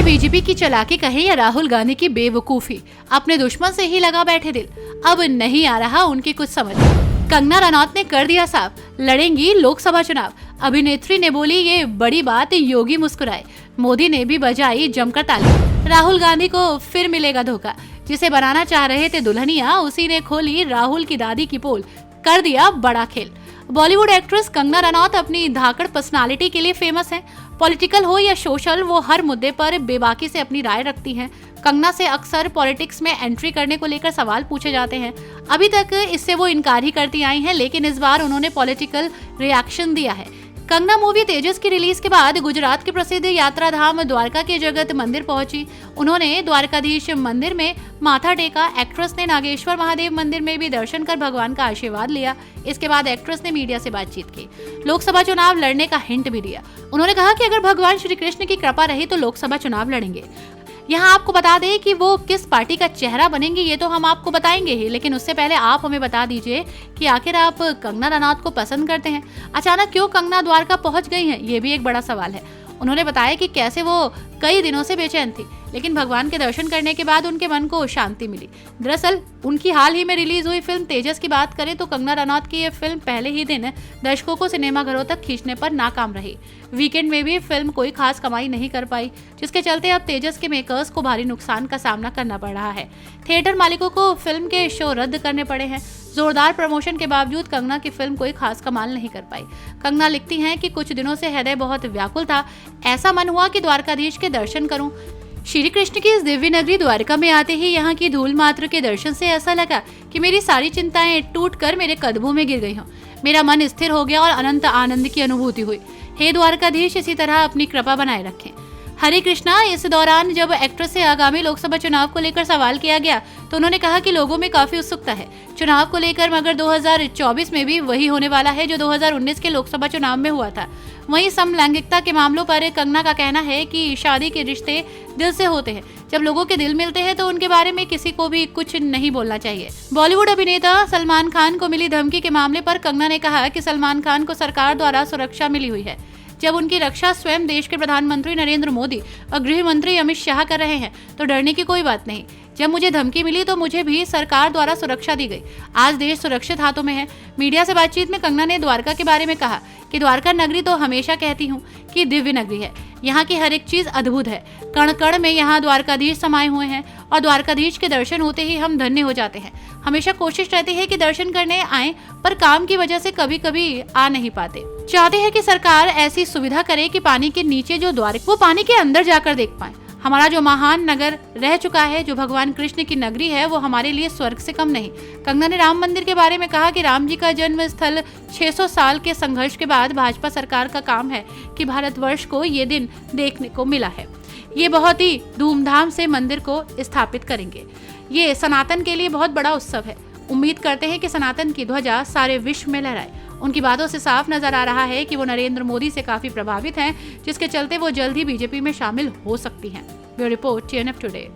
BJP की चालाकी कहे या राहुल गांधी की बेवकूफी, अपने दुश्मन से ही लगा बैठे दिल, अब नहीं आ रहा उनकी कुछ समझ। कंगना रनौत ने कर दिया साफ, लड़ेंगी लोकसभा चुनाव। अभिनेत्री ने बोली ये बड़ी बात, योगी मुस्कुराए। मोदी ने भी बजाई जमकर ताली। राहुल गांधी को फिर मिलेगा धोखा, जिसे बनाना चाह रहे थे दुल्हनिया, उसी ने खोली राहुल की दादी की पोल, कर दिया बड़ा खेल। बॉलीवुड एक्ट्रेस कंगना रनौत अपनी धाकड़ पर्सनालिटी के लिए फेमस हैं। पॉलिटिकल हो या सोशल, वो हर मुद्दे पर बेबाकी से अपनी राय रखती हैं। कंगना से अक्सर पॉलिटिक्स में एंट्री करने को लेकर सवाल पूछे जाते हैं। अभी तक इससे वो इनकार ही करती आई हैं, लेकिन इस बार उन्होंने पॉलिटिकल रिएक्शन दिया है। कंगना मूवी तेजस की रिलीज के बाद गुजरात के प्रसिद्ध यात्रा धाम द्वारका के जगत मंदिर पहुंची। उन्होंने द्वारकाधीश मंदिर में माथा टेका। एक्ट्रेस ने नागेश्वर महादेव मंदिर में भी दर्शन कर भगवान का आशीर्वाद लिया। इसके बाद एक्ट्रेस ने मीडिया से बातचीत की, लोकसभा चुनाव लड़ने का हिंट भी दिया। उन्होंने कहा कि अगर भगवान श्री कृष्ण की कृपा रही तो लोकसभा चुनाव लड़ेंगे। यहाँ आपको बता दें कि वो किस पार्टी का चेहरा बनेंगी, ये तो हम आपको बताएंगे ही, लेकिन उससे पहले आप हमें बता दीजिए कि आखिर आप कंगना रनौत को पसंद करते हैं। अचानक क्यों कंगना द्वारका पहुंच गई हैं, ये भी एक बड़ा सवाल है। उन्होंने बताया कि कैसे वो कई दिनों से बेचैन थी, लेकिन भगवान के दर्शन करने के बाद उनके मन को शांति मिली। दरअसल उनकी हाल ही में रिलीज हुई फिल्म तेजस की बात करें तो कंगना रनौत की ये फिल्म पहले ही दिन दर्शकों को सिनेमाघरों तक खींचने पर नाकाम रही। वीकेंड में भी फिल्म कोई खास कमाई नहीं कर पाई, जिसके चलते अब तेजस के मेकर्स को भारी नुकसान का सामना करना पड़ रहा है। थिएटर मालिकों को फिल्म के शो रद्द करने पड़े हैं। जोरदार प्रमोशन के बावजूद कंगना की फिल्म कोई खास कमाल नहीं कर पाई। कंगना लिखती हैं कि कुछ दिनों से हृदय बहुत व्याकुल था, ऐसा मन हुआ कि द्वारकाधीश के दर्शन करूं। श्री कृष्ण की इस दिव्य नगरी द्वारका में आते ही यहाँ की धूल मात्र के दर्शन से ऐसा लगा कि मेरी सारी चिंताएं टूटकर मेरे कदमों में गिर गई हों। मेरा मन स्थिर हो गया और अनंत आनंद की अनुभूति हुई। हे द्वारकाधीश, इसी तरह अपनी कृपा बनाए रखें। हरे कृष्णा। इस दौरान जब एक्ट्रेस से आगामी लोकसभा चुनाव को लेकर सवाल किया गया तो उन्होंने कहा कि लोगों में काफी उत्सुकता है चुनाव को लेकर, मगर 2024 में भी वही होने वाला है जो 2019 के लोकसभा चुनाव में हुआ था। वहीं समलैंगिकता के मामलों पर कंगना का कहना है कि शादी के रिश्ते दिल से होते हैं। जब लोगों के दिल मिलते हैं तो उनके बारे में किसी को भी कुछ नहीं बोलना चाहिए। बॉलीवुड अभिनेता सलमान खान को मिली धमकी के मामले पर कंगना ने कहा कि सलमान खान को सरकार द्वारा सुरक्षा मिली हुई है, जब उनकी रक्षा स्वयं देश के प्रधानमंत्री नरेंद्र मोदी और गृह मंत्री अमित शाह कर रहे हैं तो डरने की कोई बात नहीं। जब मुझे धमकी मिली तो मुझे भी सरकार द्वारा सुरक्षा दी गई। आज देश सुरक्षित हाथों में है। मीडिया से बातचीत में कंगना ने द्वारका के बारे में कहा कि द्वारका नगरी तो हमेशा कहती हूँ कि दिव्य नगरी है। यहाँ की हर एक चीज अद्भुत है। कण कण में यहाँ द्वारकाधीश समाये हुए हैं और द्वारकाधीश के दर्शन होते ही हम धन्य हो जाते हैं। हमेशा कोशिश रहती है कि दर्शन करने आए, पर काम की वजह से कभी कभी आ नहीं पाते। चाहते हैं कि सरकार ऐसी सुविधा करे कि पानी के नीचे जो द्वार वो पानी के अंदर जाकर देख पाए। हमारा जो महान नगर रह चुका है, जो भगवान कृष्ण की नगरी है, वो हमारे लिए स्वर्ग से कम नहीं। कंगना ने राम मंदिर के बारे में कहा कि राम जी का जन्म स्थल 600 साल के संघर्ष के बाद भाजपा सरकार का काम है कि भारतवर्ष को ये दिन देखने को मिला है। ये बहुत ही धूमधाम से मंदिर को स्थापित करेंगे। ये सनातन के लिए बहुत बड़ा उत्सव है। उम्मीद करते हैं कि सनातन की ध्वजा सारे विश्व में लहराए। उनकी बातों से साफ नजर आ रहा है कि वो नरेंद्र मोदी से काफी प्रभावित हैं, जिसके चलते वो जल्द ही बीजेपी में शामिल हो सकती हैं। Bureau report TNF today.